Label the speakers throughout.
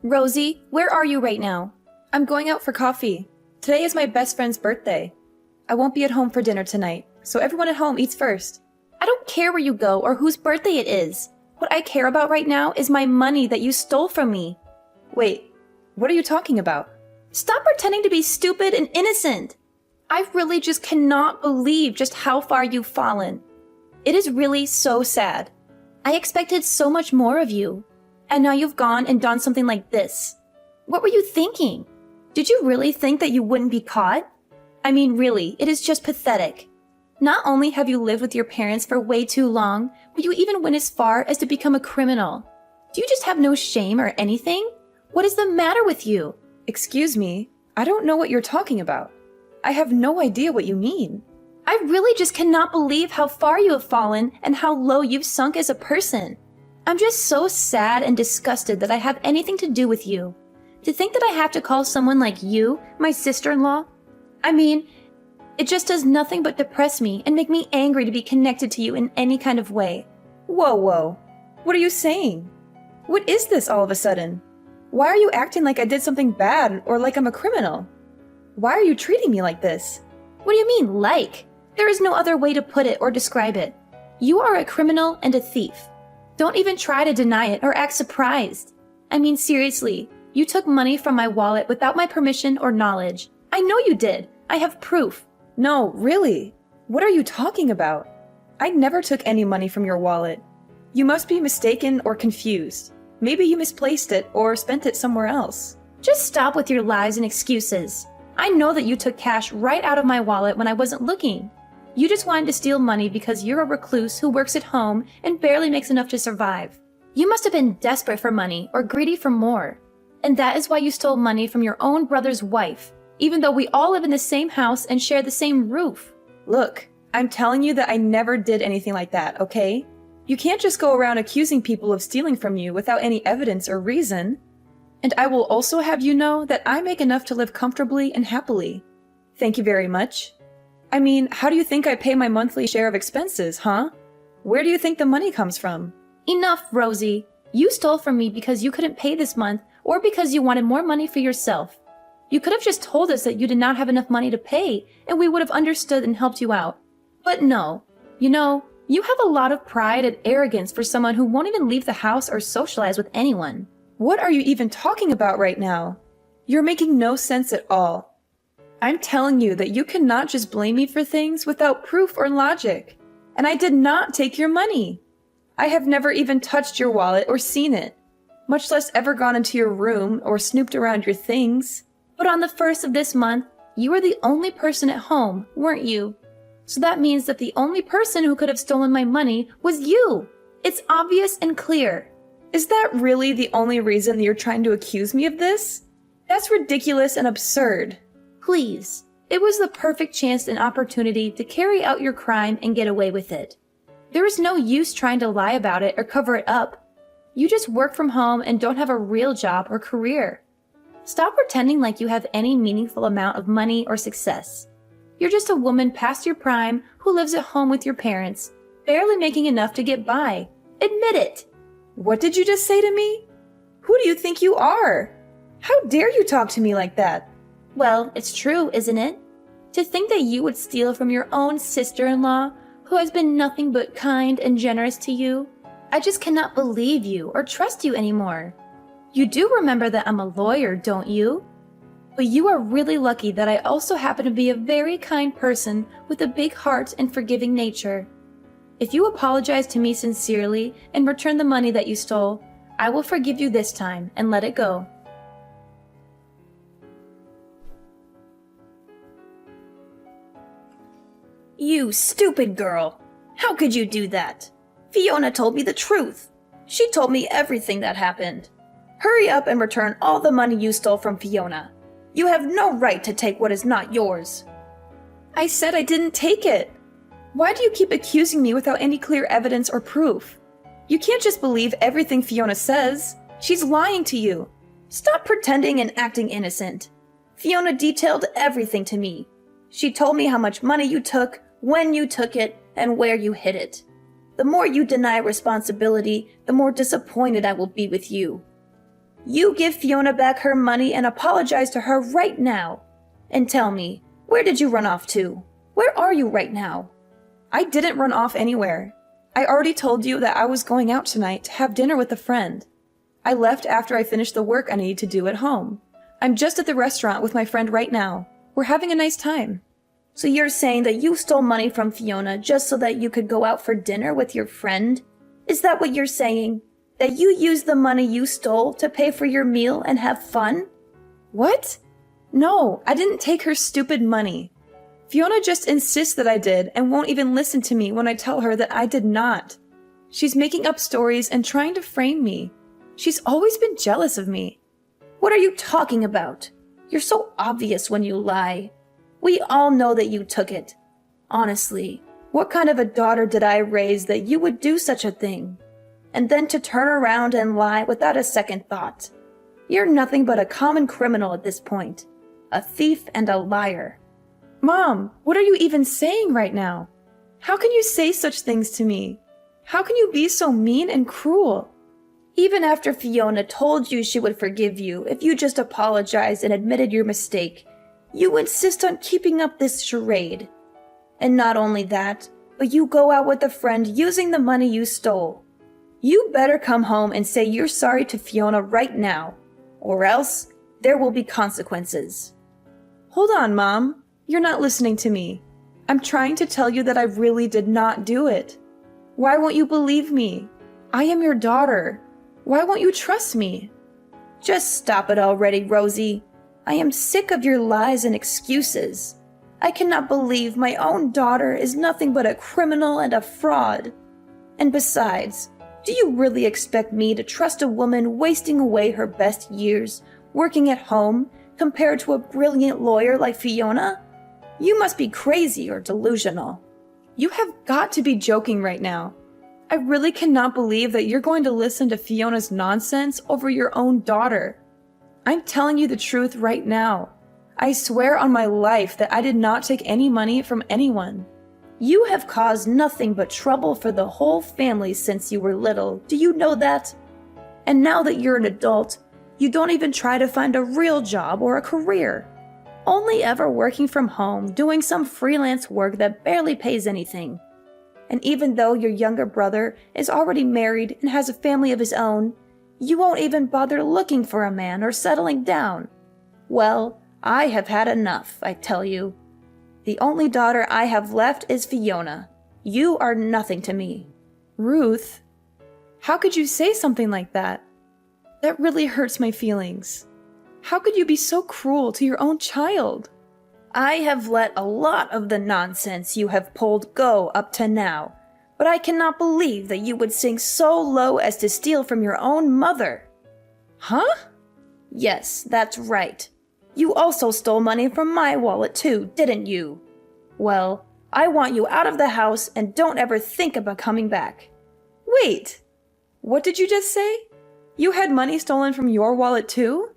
Speaker 1: Rosie, where are you right now? I'm going out for coffee. Today is my best friend's birthday. I won't be at home for dinner tonight, so everyone at home eats first. I don't care where you go or whose birthday it is. What I care about right now is my money that you stole from me. Wait, what are you talking about? Stop pretending to be stupid and innocent. I really just cannot believe just how far you've fallen. It is really so sad. I expected so much more of you. And now you've gone and done something like this. What were you thinking? Did you really think that you wouldn't be caught? I mean, really, it is just pathetic. Not only have you lived with your parents for way too long, but you even went as far as to become a criminal. Do you just have no shame or anything? What is the matter with you? Excuse me, I don't know what you're talking about. I have no idea what you mean. I really just cannot believe how far you have fallen and how low you've sunk as a person. I'm just so sad and disgusted that I have anything to do with you. To think that I have to call someone like you my sister-in-law? I mean, it just does nothing but depress me and make me angry to be connected to you in any kind of way. Whoa. What are you saying? What is this all of a sudden? Why are you acting like I did something bad or like I'm a criminal? Why are you treating me like this? What do you mean, like? There is no other way to put it or describe it. You are a criminal and a thief. Don't even try to deny it or act surprised. I mean, seriously, you took money from my wallet without my permission or knowledge. I know you did. I have proof. No, really? What are you talking about? I never took any money from your wallet. You must be mistaken or confused. Maybe you misplaced it or spent it somewhere else. Just stop with your lies and excuses. I know that you took cash right out of my wallet when I wasn't looking. You just wanted to steal money because you're a recluse who works at home and barely makes enough to survive. You must have been desperate for money or greedy for more. And that is why you stole money from your own brother's wife, even though we all live in the same house and share the same roof. Look, I'm telling you that I never did anything like that, okay? You can't just go around accusing people of stealing from you without any evidence or reason. And I will also have you know that I make enough to live comfortably and happily. Thank you very much. I mean, how do you think I pay my monthly share of expenses, huh? Where do you think the money comes from? Enough, Rosie. You stole from me because you couldn't pay this month or because you wanted more money for yourself. You could have just told us that you did not have enough money to pay and we would have understood and helped you out. But no. You know, you have a lot of pride and arrogance for someone who won't even leave the house or socialize with anyone. What are you even talking about right now? You're making no sense at all. I'm telling you that you cannot just blame me for things without proof or logic. And I did not take your money. I have never even touched your wallet or seen it, much less ever gone into your room or snooped around your things. But on the 1st of this month, you were the only person at home, weren't you? So that means that the only person who could have stolen my money was you. It's obvious and clear. Is that really the only reason that you're trying to accuse me of this? That's ridiculous and absurd. Please, it was the perfect chance and opportunity to carry out your crime and get away with it. There is no use trying to lie about it or cover it up. You just work from home and don't have a real job or career. Stop pretending like you have any meaningful amount of money or success. You're just a woman past your prime who lives at home with your parents, barely making enough to get by. Admit it. What did you just say to me? Who do you think you are? How dare you talk to me like that? Well, it's true, isn't it? To think that you would steal from your own sister-in-law, who has been nothing but kind and generous to you. I just cannot believe you or trust you anymore. You do remember that I'm a lawyer, don't you? But you are really lucky that I also happen to be a very kind person with a big heart and forgiving nature. If you apologize to me sincerely and return the money that you stole, I will forgive you this time and let it go. You stupid girl! How could you do that? Fiona told me the truth. She told me everything that happened. Hurry up and return all the money you stole from Fiona. You have no right to take what is not yours. I said I didn't take it. Why do you keep accusing me without any clear evidence or proof? You can't just believe everything Fiona says. She's lying to you. Stop pretending and acting innocent. Fiona detailed everything to me. She told me how much money you took, when you took it, and where you hid it. The more you deny responsibility, the more disappointed I will be with you. You give Fiona back her money and apologize to her right now. And tell me, where did you run off to? Where are you right now? I didn't run off anywhere. I already told you that I was going out tonight to have dinner with a friend. I left after I finished the work I needed to do at home. I'm just at the restaurant with my friend right now. We're having a nice time. So you're saying that you stole money from Fiona just so that you could go out for dinner with your friend? Is that what you're saying? That you used the money you stole to pay for your meal and have fun? What? No, I didn't take her stupid money. Fiona just insists that I did and won't even listen to me when I tell her that I did not. She's making up stories and trying to frame me. She's always been jealous of me. What are you talking about? You're so obvious when you lie. We all know that you took it. Honestly, what kind of a daughter did I raise that you would do such a thing? And then to turn around and lie without a second thought. You're nothing but a common criminal at this point. A thief and a liar. Mom, what are you even saying right now? How can you say such things to me? How can you be so mean and cruel? Even after Fiona told you she would forgive you if you just apologized and admitted your mistake, you insist on keeping up this charade. And not only that, but you go out with a friend using the money you stole. You better come home and say you're sorry to Fiona right now, or else there will be consequences. Hold on, Mom. You're not listening to me. I'm trying to tell you that I really did not do it. Why won't you believe me? I am your daughter. Why won't you trust me? Just stop it already, Rosie. I am sick of your lies and excuses. I cannot believe my own daughter is nothing but a criminal and a fraud. And besides, do you really expect me to trust a woman wasting away her best years working at home compared to a brilliant lawyer like Fiona? You must be crazy or delusional. You have got to be joking right now. I really cannot believe that you're going to listen to Fiona's nonsense over your own daughter. I'm telling you the truth right now. I swear on my life that I did not take any money from anyone. You have caused nothing but trouble for the whole family since you were little. Do you know that? And now that you're an adult, you don't even try to find a real job or a career. Only ever working from home, doing some freelance work that barely pays anything. And even though your younger brother is already married and has a family of his own, you won't even bother looking for a man or settling down. Well, I have had enough, I tell you. The only daughter I have left is Fiona. You are nothing to me. Ruth, how could you say something like that? That really hurts my feelings. How could you be so cruel to your own child? I have let a lot of the nonsense you have pulled go up to now, but I cannot believe that you would sink so low as to steal from your own mother. Huh? Yes, that's right. You also stole money from my wallet too, didn't you? Well, I want you out of the house and don't ever think about coming back. Wait, what did you just say? You had money stolen from your wallet too?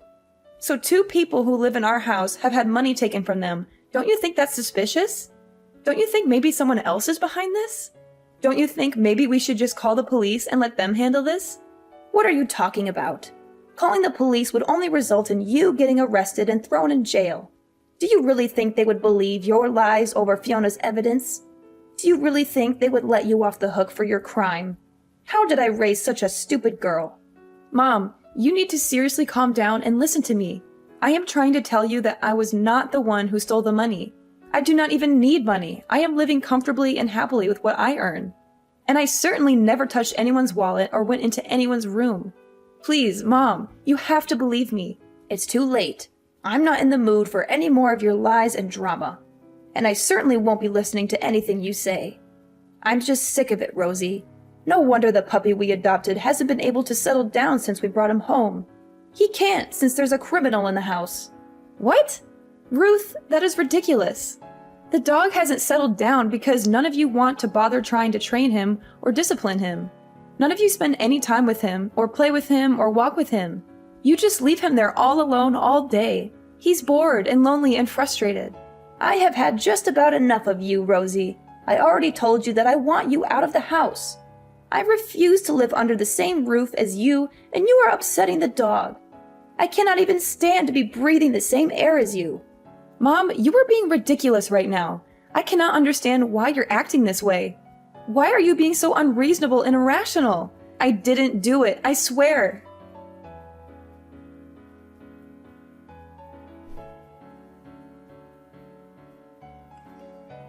Speaker 1: So 2 people who live in our house have had money taken from them. Don't you think that's suspicious? Don't you think maybe someone else is behind this? Don't you think maybe we should just call the police and let them handle this? What are you talking about? Calling the police would only result in you getting arrested and thrown in jail. Do you really think they would believe your lies over Fiona's evidence? Do you really think they would let you off the hook for your crime? How did I raise such a stupid girl? Mom, you need to seriously calm down and listen to me. I am trying to tell you that I was not the one who stole the money. I do not even need money. I am living comfortably and happily with what I earn. And I certainly never touched anyone's wallet or went into anyone's room. Please, Mom, you have to believe me. It's too late. I'm not in the mood for any more of your lies and drama. And I certainly won't be listening to anything you say. I'm just sick of it, Rosie. No wonder the puppy we adopted hasn't been able to settle down since we brought him home. He can't, since there's a criminal in the house. What? Ruth, that is ridiculous. The dog hasn't settled down because none of you want to bother trying to train him or discipline him. None of you spend any time with him, or play with him, or walk with him. You just leave him there all alone all day. He's bored and lonely and frustrated. I have had just about enough of you, Rosie. I already told you that I want you out of the house. I refuse to live under the same roof as you, and you are upsetting the dog. I cannot even stand to be breathing the same air as you. Mom, you are being ridiculous right now. I cannot understand why you're acting this way. Why are you being so unreasonable and irrational? I didn't do it, I swear.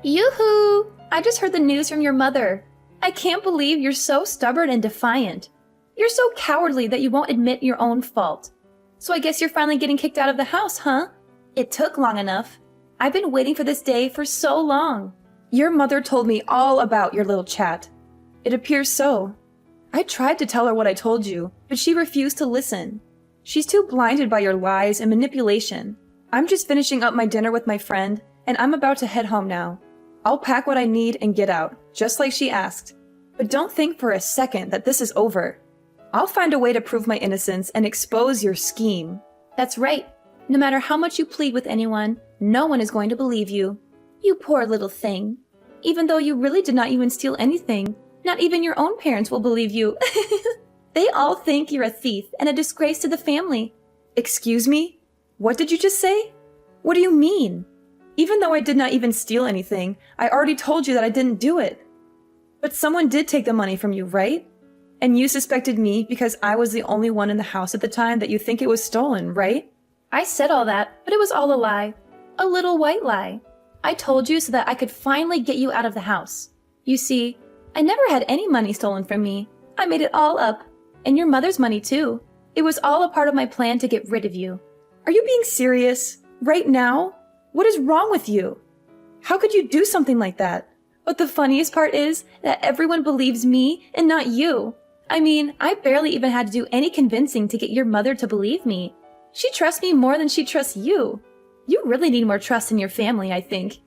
Speaker 1: Yoo-hoo! I just heard the news from your mother. I can't believe you're so stubborn and defiant. You're so cowardly that you won't admit your own fault. So I guess you're finally getting kicked out of the house, huh? It took long enough. I've been waiting for this day for so long. Your mother told me all about your little chat. It appears so. I tried to tell her what I told you, but she refused to listen. She's too blinded by your lies and manipulation. I'm just finishing up my dinner with my friend, and I'm about to head home now. I'll pack what I need and get out, just like she asked. But don't think for a second that this is over. I'll find a way to prove my innocence and expose your scheme. That's right. No matter how much you plead with anyone, no one is going to believe you. You poor little thing. Even though you really did not even steal anything, not even your own parents will believe you. They all think you're a thief and a disgrace to the family. Excuse me? What did you just say? What do you mean? Even though I did not even steal anything, I already told you that I didn't do it. But someone did take the money from you, right? And you suspected me because I was the only one in the house at the time that you think it was stolen, right? I said all that, but it was all a lie. A little white lie. I told you so that I could finally get you out of the house. You see, I never had any money stolen from me. I made it all up. And your mother's money too. It was all a part of my plan to get rid of you. Are you being serious? Right now? What is wrong with you? How could you do something like that? But the funniest part is that everyone believes me and not you. I mean, I barely even had to do any convincing to get your mother to believe me. She trusts me more than she trusts you. You really need more trust in your family, I think.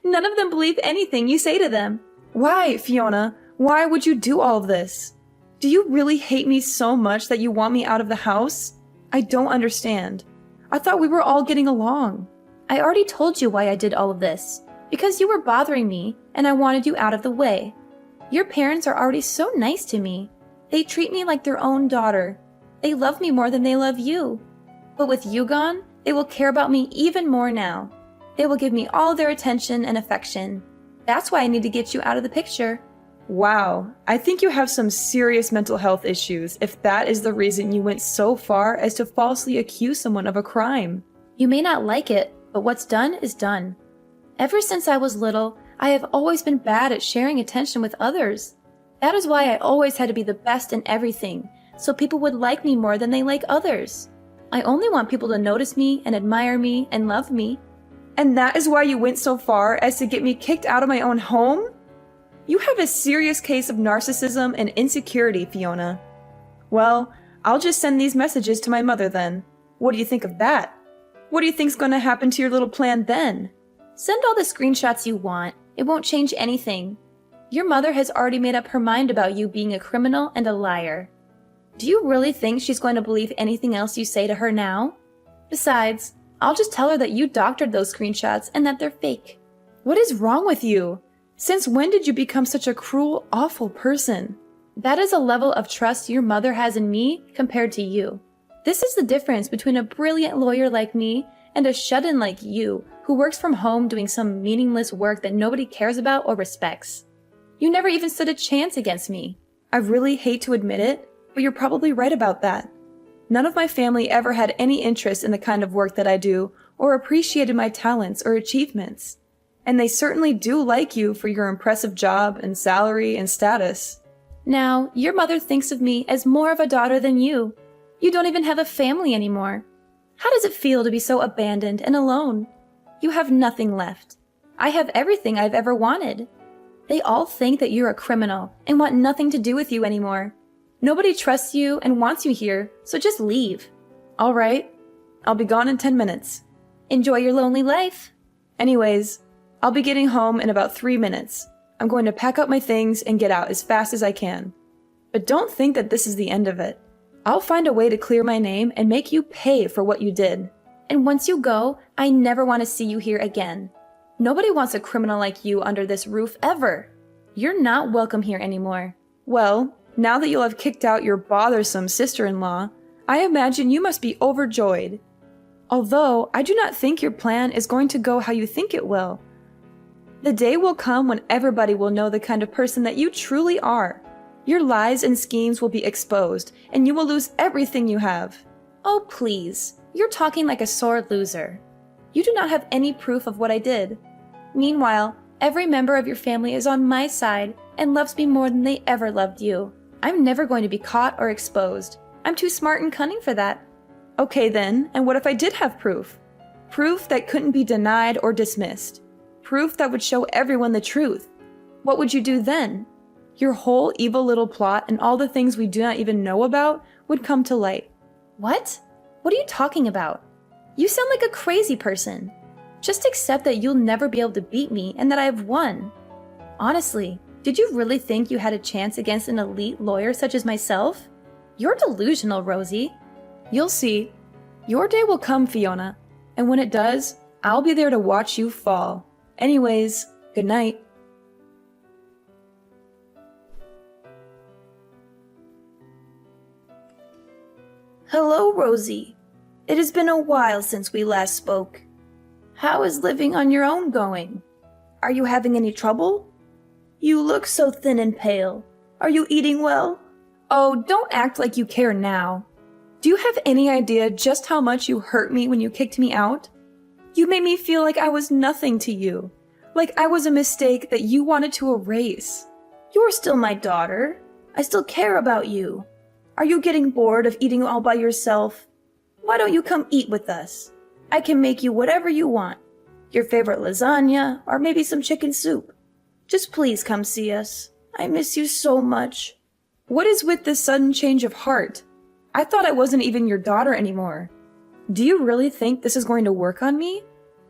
Speaker 1: None of them believe anything you say to them. Why, Fiona? Why would you do all of this? Do you really hate me so much that you want me out of the house? I don't understand. I thought we were all getting along. I already told you why I did all of this. Because you were bothering me, and I wanted you out of the way. Your parents are already so nice to me. They treat me like their own daughter. They love me more than they love you. But with you gone, they will care about me even more now. They will give me all their attention and affection. That's why I need to get you out of the picture. Wow, I think you have some serious mental health issues if that is the reason you went so far as to falsely accuse someone of a crime. You may not like it, but what's done is done. Ever since I was little, I have always been bad at sharing attention with others. That is why I always had to be the best in everything, so people would like me more than they like others. I only want people to notice me and admire me and love me. And that is why you went so far as to get me kicked out of my own home? You have a serious case of narcissism and insecurity, Fiona. Well, I'll just send these messages to my mother then. What do you think of that? What do you think's going to happen to your little plan then? Send all the screenshots you want. It won't change anything. Your mother has already made up her mind about you being a criminal and a liar. Do you really think she's going to believe anything else you say to her now? Besides, I'll just tell her that you doctored those screenshots and that they're fake. What is wrong with you? Since when did you become such a cruel, awful person? That is a level of trust your mother has in me compared to you. This is the difference between a brilliant lawyer like me and a shut-in like you who works from home doing some meaningless work that nobody cares about or respects. You never even stood a chance against me. I really hate to admit it, but you're probably right about that. None of my family ever had any interest in the kind of work that I do or appreciated my talents or achievements. And they certainly do like you for your impressive job and salary and status. Now, your mother thinks of me as more of a daughter than you. You don't even have a family anymore. How does it feel to be so abandoned and alone? You have nothing left. I have everything I've ever wanted. They all think that you're a criminal and want nothing to do with you anymore. Nobody trusts you and wants you here, so just leave. All right, I'll be gone in 10 minutes. Enjoy your lonely life. Anyways, I'll be getting home in about 3 minutes. I'm going to pack up my things and get out as fast as I can. But don't think that this is the end of it. I'll find a way to clear my name and make you pay for what you did. And once you go, I never want to see you here again. Nobody wants a criminal like you under this roof ever. You're not welcome here anymore. Well, now that you'll have kicked out your bothersome sister-in-law, I imagine you must be overjoyed. Although, I do not think your plan is going to go how you think it will. The day will come when everybody will know the kind of person that you truly are. Your lies and schemes will be exposed, and you will lose everything you have. Oh, please. You're talking like a sore loser. You do not have any proof of what I did. Meanwhile, every member of your family is on my side and loves me more than they ever loved you. I'm never going to be caught or exposed. I'm too smart and cunning for that. Okay then, and what if I did have proof? Proof that couldn't be denied or dismissed. Proof that would show everyone the truth. What would you do then? Your whole evil little plot and all the things we do not even know about would come to light. What? What are you talking about? You sound like a crazy person. Just accept that you'll never be able to beat me and that I have won. Honestly, did you really think you had a chance against an elite lawyer such as myself? You're delusional, Rosie. You'll see. Your day will come, Fiona, and when it does, I'll be there to watch you fall. Anyways, good night. Hello, Rosie. It has been a while since we last spoke. How is living on your own going? Are you having any trouble? You look so thin and pale. Are you eating well? Oh, don't act like you care now. Do you have any idea just how much you hurt me when you kicked me out? You made me feel like I was nothing to you, like I was a mistake that you wanted to erase. You're still my daughter. I still care about you. Are you getting bored of eating all by yourself? Why don't you come eat with us? I can make you whatever you want. Your favorite lasagna, or maybe some chicken soup. Just please come see us. I miss you so much. What is with this sudden change of heart? I thought I wasn't even your daughter anymore. Do you really think this is going to work on me?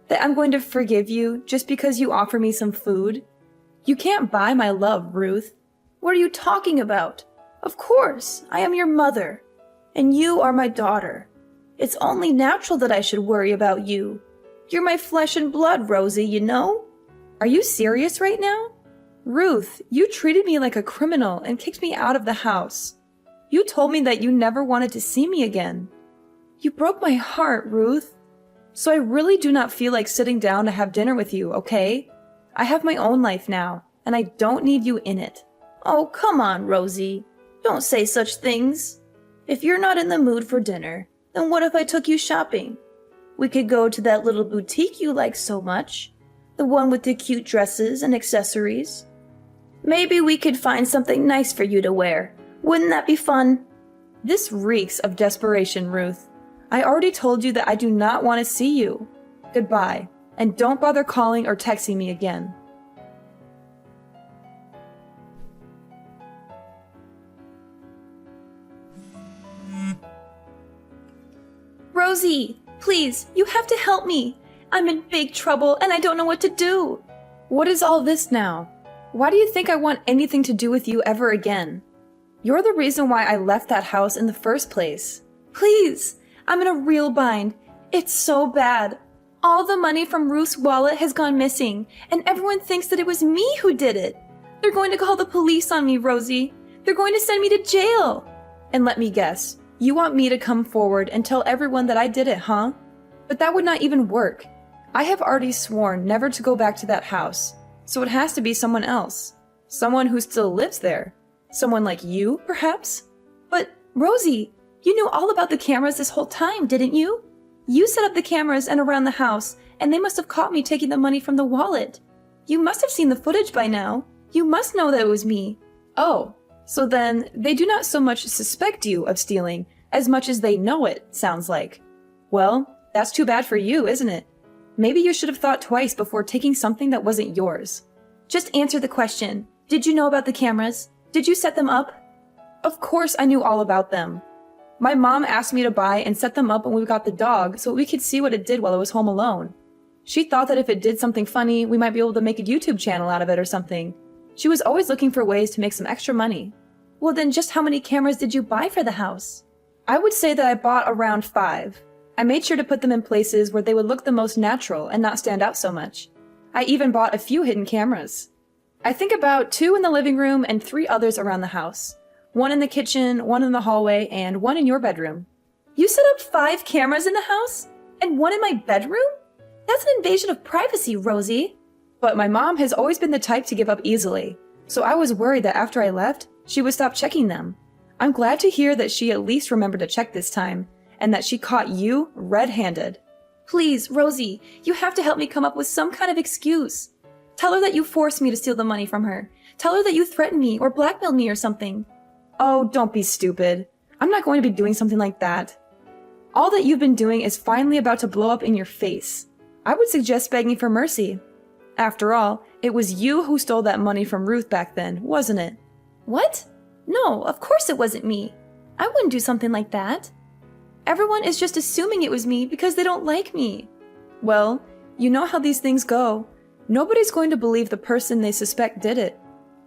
Speaker 1: That I'm going to forgive you just because you offer me some food? You can't buy my love, Ruth. What are you talking about? Of course, I am your mother, and you are my daughter. It's only natural that I should worry about you. You're my flesh and blood, Rosie, you know? Are you serious right now? Ruth, you treated me like a criminal and kicked me out of the house. You told me that you never wanted to see me again. You broke my heart, Ruth. So I really do not feel like sitting down to have dinner with you, okay? I have my own life now, and I don't need you in it. Oh, come on, Rosie. Don't say such things. If you're not in the mood for dinner, then what if I took you shopping? We could go to that little boutique you like so much, the one with the cute dresses and accessories. Maybe we could find something nice for you to wear. Wouldn't that be fun? This reeks of desperation, Ruth. I already told you that I do not want to see you. Goodbye, and don't bother calling or texting me again. Rosie, please, you have to help me. I'm in big trouble and I don't know what to do. What is all this now? Why do you think I want anything to do with you ever again? You're the reason why I left that house in the first place. Please, I'm in a real bind. It's so bad. All the money from Ruth's wallet has gone missing, and everyone thinks that it was me who did it. They're going to call the police on me, Rosie. They're going to send me to jail. And let me guess, you want me to come forward and tell everyone that I did it, huh? But that would not even work. I have already sworn never to go back to that house, so it has to be someone else. Someone who still lives there. Someone like you, perhaps? But, Rosie, you knew all about the cameras this whole time, didn't you? You set up the cameras and around the house, and they must have caught me taking the money from the wallet. You must have seen the footage by now. You must know that it was me. Oh, so then they do not so much suspect you of stealing as much as they know it, sounds like. Well, that's too bad for you, isn't it? Maybe you should have thought twice before taking something that wasn't yours. Just answer the question. Did you know about the cameras? Did you set them up? Of course I knew all about them. My mom asked me to buy and set them up when we got the dog so we could see what it did while it was home alone. She thought that if it did something funny, we might be able to make a YouTube channel out of it or something. She was always looking for ways to make some extra money. Well, then just how many cameras did you buy for the house? I would say that I bought around 5. I made sure to put them in places where they would look the most natural and not stand out so much. I even bought a few hidden cameras. I think about 2 in the living room and 3 others around the house. 1 in the kitchen, 1 in the hallway, and 1 in your bedroom. You set up 5 cameras in the house? And 1 in my bedroom? That's an invasion of privacy, Rosie. But my mom has always been the type to give up easily, so I was worried that after I left, she would stop checking them. I'm glad to hear that she at least remembered to check this time, and that she caught you red-handed. Please, Rosie, you have to help me come up with some kind of excuse. Tell her that you forced me to steal the money from her. Tell her that you threatened me or blackmailed me or something. Oh, don't be stupid. I'm not going to be doing something like that. All that you've been doing is finally about to blow up in your face. I would suggest begging for mercy. After all, it was you who stole that money from Ruth back then, wasn't it? What? No, of course it wasn't me. I wouldn't do something like that. Everyone is just assuming it was me because they don't like me. Well, you know how these things go. Nobody's going to believe the person they suspect did it.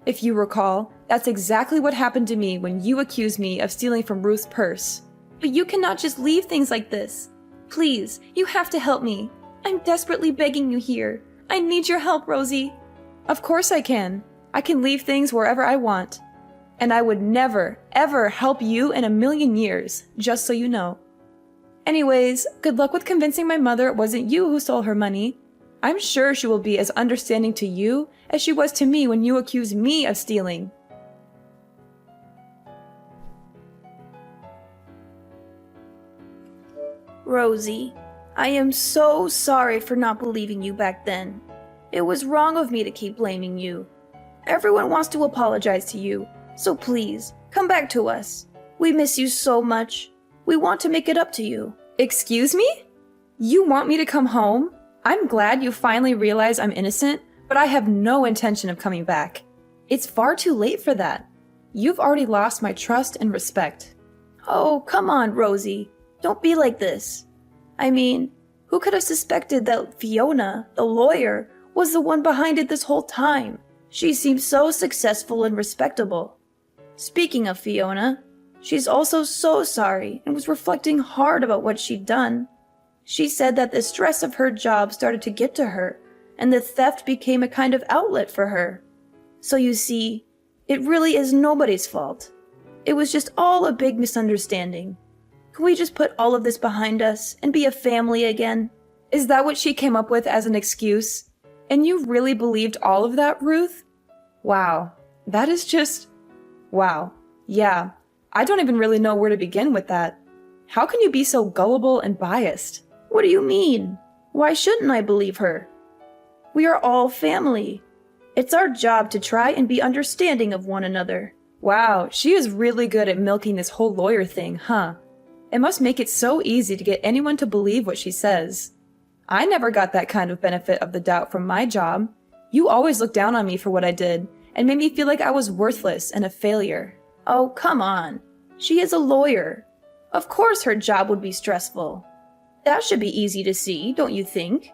Speaker 1: If you recall, that's exactly what happened to me when you accused me of stealing from Ruth's purse. But you cannot just leave things like this. Please, you have to help me. I'm desperately begging you here. I need your help, Rosie. Of course I can. I can leave things wherever I want. And I would never, ever help you in a million years, just so you know. Anyways, good luck with convincing my mother it wasn't you who stole her money. I'm sure she will be as understanding to you as she was to me when you accused me of stealing.
Speaker 2: Rosie, I am so sorry for not believing you back then. It was wrong of me to keep blaming you. Everyone wants to apologize to you, so please, come back to us. We miss you so much. We want to make it up to you.
Speaker 1: Excuse me? You want me to come home? I'm glad you finally realize I'm innocent, but I have no intention of coming back. It's far too late for that. You've already lost my trust and respect.
Speaker 2: Oh, come on, Rosie. Don't be like this. I mean, who could have suspected that Fiona, the lawyer, was the one behind it this whole time? She seems so successful and respectable. Speaking of Fiona, she's also so sorry and was reflecting hard about what she'd done. She said that the stress of her job started to get to her, and the theft became a kind of outlet for her. So you see, it really is nobody's fault. It was just all a big misunderstanding. Can we just put all of this behind us and be a family again?
Speaker 1: Is that what she came up with as an excuse? And you really believed all of that, Ruth? Wow, that is just... Wow. Yeah, I don't even really know where to begin with that. How can you be so gullible and biased?
Speaker 2: What do you mean? Why shouldn't I believe her? We are all family. It's our job to try and be understanding of one another.
Speaker 1: Wow, she is really good at milking this whole lawyer thing, huh? It must make it so easy to get anyone to believe what she says. I never got that kind of benefit of the doubt from my job. You always looked down on me for what I did, and made me feel like I was worthless and a failure.
Speaker 2: Oh, come on. She is a lawyer. Of course her job would be stressful. That should be easy to see, don't you think?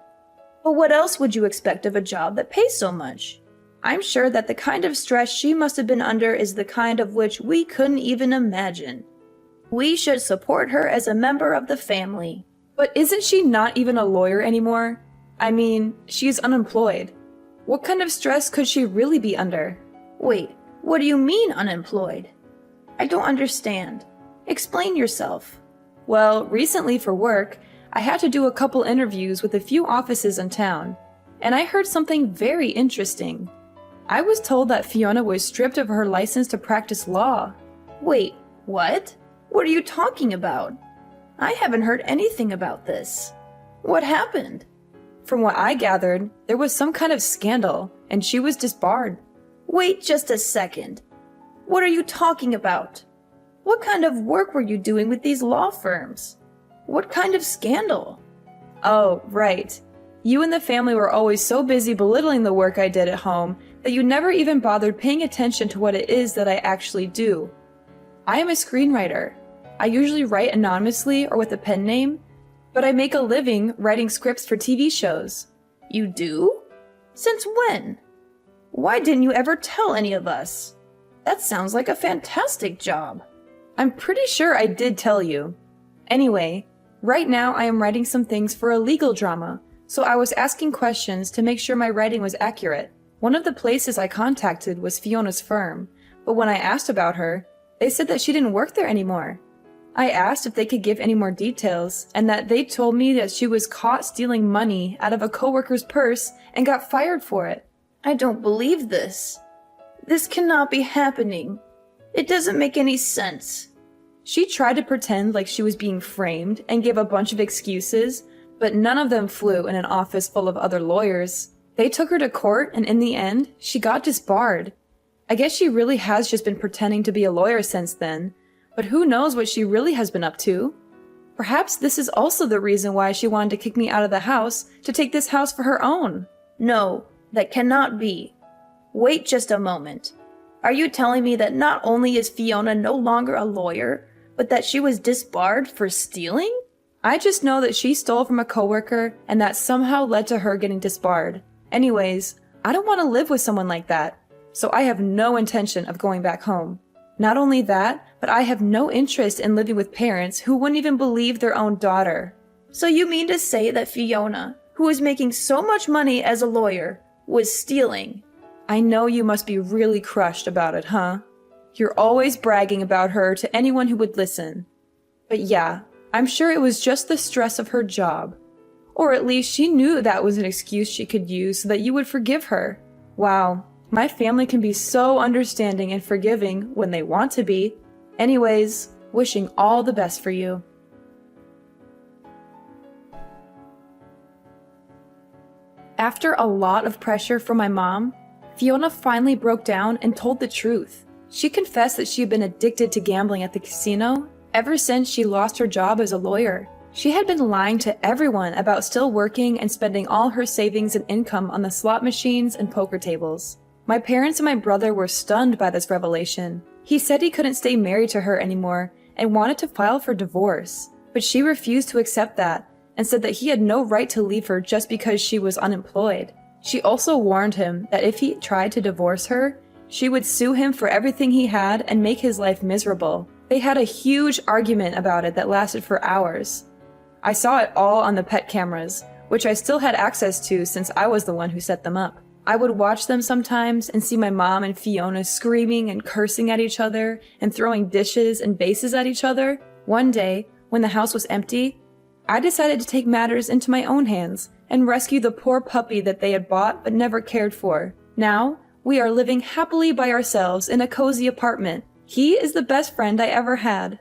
Speaker 2: But what else would you expect of a job that pays so much? I'm sure that the kind of stress she must have been under is the kind of which we couldn't even imagine. We should support her as a member of the family.
Speaker 1: But isn't she not even a lawyer anymore? I mean, she's unemployed. What kind of stress could she really be under?
Speaker 2: Wait, what do you mean unemployed? I don't understand. Explain yourself.
Speaker 1: Well, recently for work, I had to do a couple interviews with a few offices in town, and I heard something very interesting. I was told that Fiona was stripped of her license to practice law.
Speaker 2: Wait, what? What are you talking about? I haven't heard anything about this. What happened?
Speaker 1: From what I gathered, there was some kind of scandal, and she was disbarred.
Speaker 2: Wait just a second. What are you talking about? What kind of work were you doing with these law firms? What kind of scandal?
Speaker 1: Oh, right. You and the family were always so busy belittling the work I did at home that you never even bothered paying attention to what it is that I actually do. I am a screenwriter. I usually write anonymously or with a pen name, but I make a living writing scripts for TV shows.
Speaker 2: You do? Since when? Why didn't you ever tell any of us? That sounds like a fantastic job.
Speaker 1: I'm pretty sure I did tell you. Anyway, right now I am writing some things for a legal drama, so I was asking questions to make sure my writing was accurate. One of the places I contacted was Fiona's firm, but when I asked about her, they said that she didn't work there anymore. I asked if they could give any more details, and that they told me that she was caught stealing money out of a coworker's purse and got fired for it.
Speaker 2: I don't believe this. This cannot be happening. It doesn't make any sense.
Speaker 1: She tried to pretend like she was being framed and gave a bunch of excuses, but none of them flew in an office full of other lawyers. They took her to court, and in the end, she got disbarred. I guess she really has just been pretending to be a lawyer since then, but who knows what she really has been up to? Perhaps this is also the reason why she wanted to kick me out of the house to take this house for her own.
Speaker 2: No, that cannot be. Wait just a moment. Are you telling me that not only is Fiona no longer a lawyer, but that she was disbarred for stealing?
Speaker 1: I just know that she stole from a coworker and that somehow led to her getting disbarred. Anyways, I don't want to live with someone like that, so I have no intention of going back home. Not only that, but I have no interest in living with parents who wouldn't even believe their own daughter.
Speaker 2: So you mean to say that Fiona, who is making so much money as a lawyer, was stealing?
Speaker 1: I know you must be really crushed about it, huh? You're always bragging about her to anyone who would listen. But yeah, I'm sure it was just the stress of her job. Or at least she knew that was an excuse she could use so that you would forgive her. Wow, my family can be so understanding and forgiving when they want to be. Anyways, wishing all the best for you. After a lot of pressure from my mom, Fiona finally broke down and told the truth. She confessed that she had been addicted to gambling at the casino ever since she lost her job as a lawyer. She had been lying to everyone about still working and spending all her savings and income on the slot machines and poker tables. My parents and my brother were stunned by this revelation. He said he couldn't stay married to her anymore and wanted to file for divorce, but she refused to accept that and said that he had no right to leave her just because she was unemployed. She also warned him that if he tried to divorce her, she would sue him for everything he had and make his life miserable. They had a huge argument about it that lasted for hours. I saw it all on the pet cameras, which I still had access to since I was the one who set them up. I would watch them sometimes and see my mom and Fiona screaming and cursing at each other and throwing dishes and vases at each other. One day, when the house was empty, I decided to take matters into my own hands and rescue the poor puppy that they had bought but never cared for. Now, we are living happily by ourselves in a cozy apartment. He is the best friend I ever had.